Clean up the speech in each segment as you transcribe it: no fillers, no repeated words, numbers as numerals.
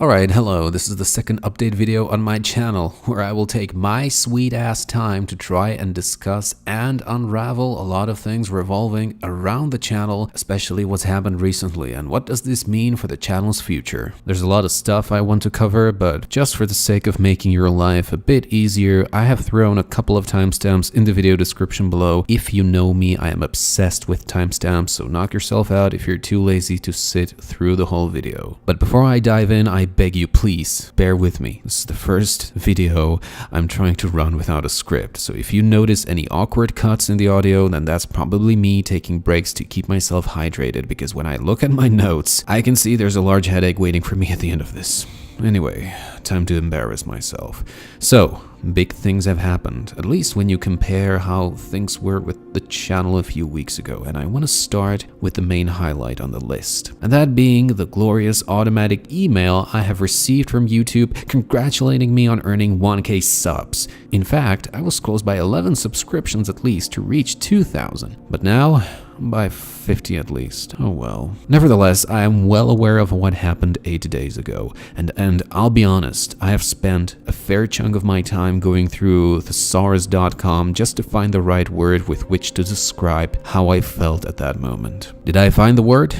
Alright, hello, this is the second update video on my channel where I will take my sweet ass time to try and discuss and unravel a lot of things revolving around the channel, especially what's happened recently and what does this mean for the channel's future. There's a lot of stuff I want to cover, but just for the sake of making your life a bit easier, I have thrown a couple of timestamps in the video description below. If you know me, I am obsessed with timestamps, so knock yourself out if you're too lazy to sit through the whole video. But before I dive in, I beg you, please bear with me. This is the first video I'm trying to run without a script, so if you notice any awkward cuts in the audio, then that's probably me taking breaks to keep myself hydrated, because when I look at my notes, I can see there's a large headache waiting for me at the end of this. Anyway, time to embarrass myself. So, big things have happened, at least when you compare how things were with the channel a few weeks ago, and I want to start with the main highlight on the list, and that being the glorious automatic email I have received from YouTube congratulating me on earning 1K subs. In fact, I was close by 11 subscriptions at least to reach 2,000, but now by 50 at least. Oh well. Nevertheless, I am well aware of what happened 8 days ago, and I'll be honest, I have spent a fair chunk of my time going through thesaurus.com just to find the right word with which to describe how I felt at that moment. Did I find the word?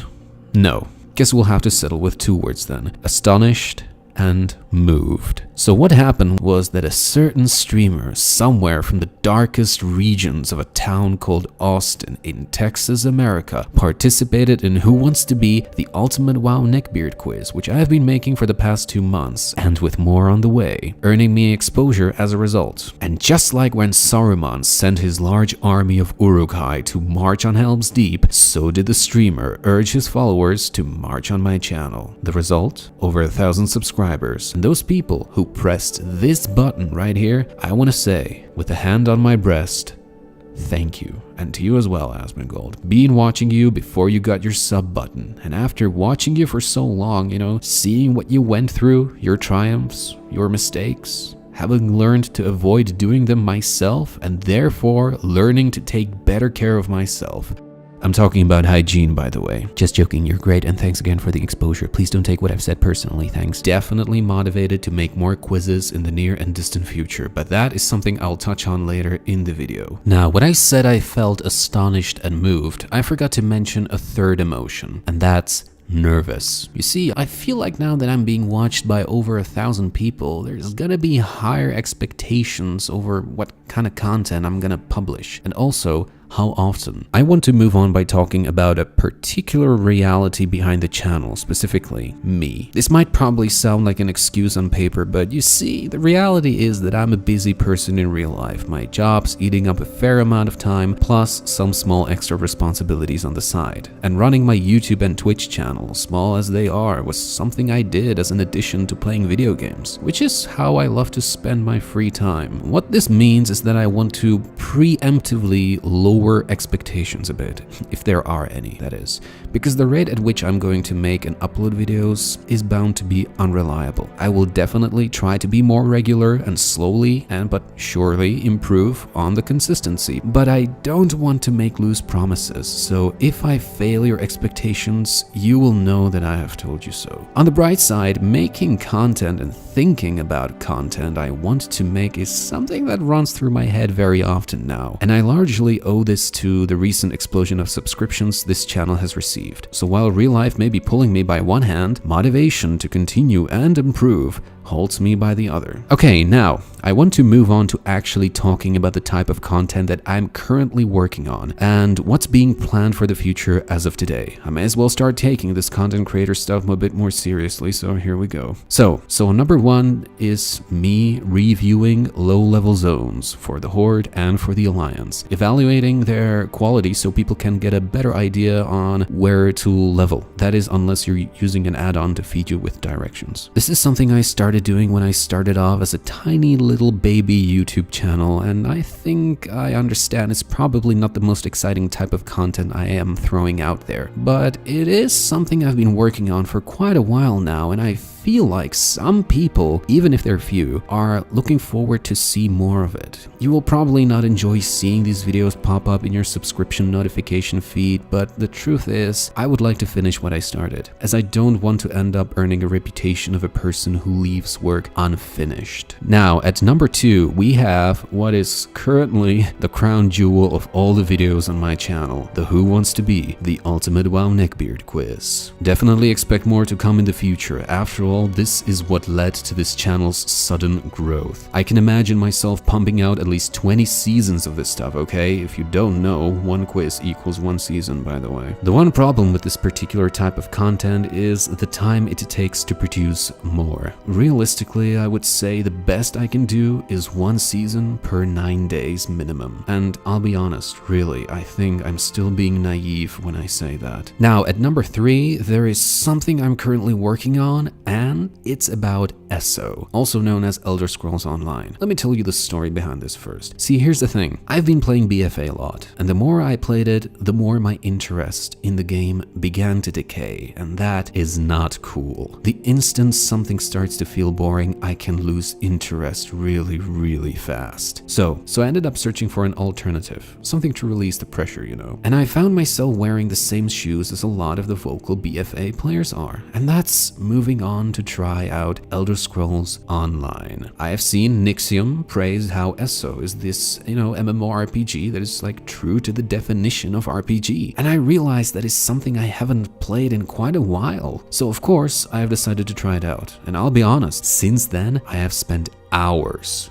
No. Guess we'll have to settle with 2 words then. Astonished and moved. So what happened was that a certain streamer somewhere from the darkest regions of a town called Austin in Texas, America, participated in Who Wants to Be the Ultimate WoW Neckbeard quiz, which I have been making for the past 2 months, and with more on the way, earning me exposure as a result. And just like when Saruman sent his large army of Uruk-hai to march on Helm's Deep, so did the streamer urge his followers to march on my channel. The result? Over 1,000 subscribers. And those people who pressed this button right here, I want to say, with a hand on my breast, thank you. And to you as well, Asmongold. Been watching you before you got your sub button, and after watching you for so long, seeing what you went through, your triumphs, your mistakes, having learned to avoid doing them myself, and therefore learning to take better care of myself. I'm talking about hygiene, by the way. Just joking, you're great, and thanks again for the exposure. Please don't take what I've said personally, thanks. Definitely motivated to make more quizzes in the near and distant future, but that is something I'll touch on later in the video. Now, when I said I felt astonished and moved, I forgot to mention a third emotion, and that's nervous. You see, I feel like now that I'm being watched by over 1,000 people, there's gonna be higher expectations over what kind of content I'm gonna publish, and also how often. I want to move on by talking about a particular reality behind the channel, specifically me. This might probably sound like an excuse on paper, but you see, the reality is that I'm a busy person in real life. My job's eating up a fair amount of time, plus some small extra responsibilities on the side. And running my YouTube and Twitch channel, small as they are, was something I did as an addition to playing video games, which is how I love to spend my free time. What this means is that I want to preemptively lower expectations a bit, if there are any, that is, because the rate at which I'm going to make and upload videos is bound to be unreliable. I will definitely try to be more regular and slowly but surely improve on the consistency, but I don't want to make loose promises, so if I fail your expectations, you will know that I have told you so. On the bright side, making content and thinking about content I want to make is something that runs through my head very often now, and I largely owe this to the recent explosion of subscriptions this channel has received. So while real life may be pulling me by one hand, motivation to continue and improve holds me by the other. Okay, now, I want to move on to actually talking about the type of content that I'm currently working on and what's being planned for the future as of today. I may as well start taking this content creator stuff a bit more seriously, so here we go. So number 1 is me reviewing low-level zones for the Horde and for the Alliance, evaluating their quality so people can get a better idea on where to level. That is, unless you're using an add-on to feed you with directions. This is something I started started doing when I started off as a tiny little baby YouTube channel, and I think I understand it's probably not the most exciting type of content I am throwing out there, but it is something I've been working on for quite a while now, and I feel like some people, even if they're few, are looking forward to see more of it. You will probably not enjoy seeing these videos pop up in your subscription notification feed, but the truth is, I would like to finish what I started, as I don't want to end up earning a reputation of a person who leaves work unfinished. Now, at number 2, we have what is currently the crown jewel of all the videos on my channel, the Who Wants to Be the Ultimate WoW Neckbeard quiz. Definitely expect more to come in the future. After all, this is what led to this channel's sudden growth. I can imagine myself pumping out at least 20 seasons of this stuff, okay? If you don't know, one quiz equals one season, by the way. The one problem with this particular type of content is the time it takes to produce more. Realistically, I would say the best I can do is one season per 9 days minimum. And I'll be honest, really, I think I'm still being naive when I say that. Now, at number 3, there is something I'm currently working on, and it's about ESO, also known as Elder Scrolls Online. Let me tell you the story behind this first. See, here's the thing. I've been playing BFA a lot, and the more I played it, the more my interest in the game began to decay, and that is not cool. The instant something starts to feel boring, I can lose interest really fast. So I ended up searching for an alternative, something to release the pressure, you know. And I found myself wearing the same shoes as a lot of the vocal BFA players are, and that's moving on to try out Elder Scrolls Online. I have seen Nixium praise how ESO is this, MMORPG that is like true to the definition of RPG. And I realized that is something I haven't played in quite a while. So of course, I have decided to try it out. And I'll be honest, since then, I have spent hours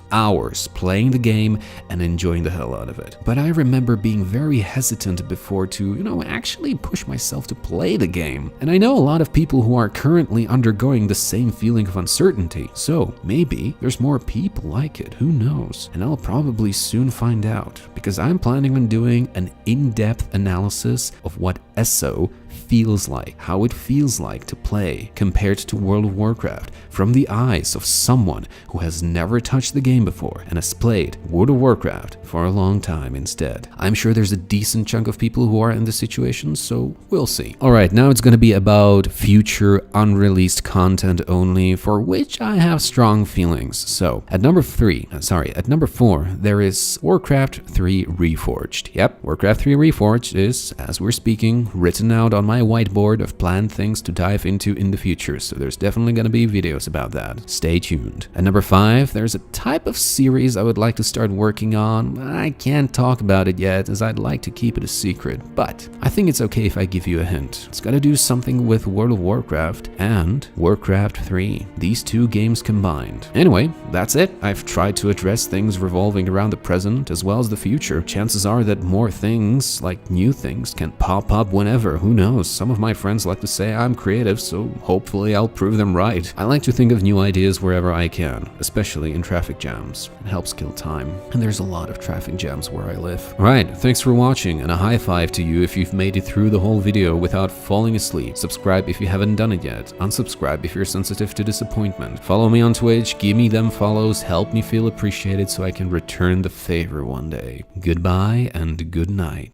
playing the game and enjoying the hell out of it. But I remember being very hesitant before to, actually push myself to play the game. And I know a lot of people who are currently undergoing the same feeling of uncertainty. So maybe there's more people like it, who knows? And I'll probably soon find out, because I'm planning on doing an in-depth analysis of what ESO feels like, how it feels like to play compared to World of Warcraft from the eyes of someone who has never touched the game before and has played World of Warcraft for a long time instead. I'm sure there's a decent chunk of people who are in this situation, so we'll see. Alright, now it's going to be about future unreleased content only, for which I have strong feelings. So at number 4, there is Warcraft 3 Reforged. Yep, Warcraft 3 Reforged is, as we're speaking, written out on my whiteboard of planned things to dive into in the future, so there's definitely going to be videos about that. Stay tuned. At number 5, there's a type of series I would like to start working on. I can't talk about it yet, as I'd like to keep it a secret, but I think it's okay if I give you a hint. It's got to do something with World of Warcraft and Warcraft 3, these two games combined. Anyway, that's it. I've tried to address things revolving around the present as well as the future. Chances are that more things, like new things, can pop up whenever. Who knows? Some of my friends like to say I'm creative, so hopefully I'll prove them right. I like to think of new ideas wherever I can, especially in traffic jams. It helps kill time, and there's a lot of traffic jams where I live. Alright, thanks for watching, and a high five to you if you've made it through the whole video without falling asleep. Subscribe if you haven't done it yet. Unsubscribe if you're sensitive to disappointment. Follow me on Twitch, give me them follows, help me feel appreciated so I can return the favor one day. Goodbye and good night.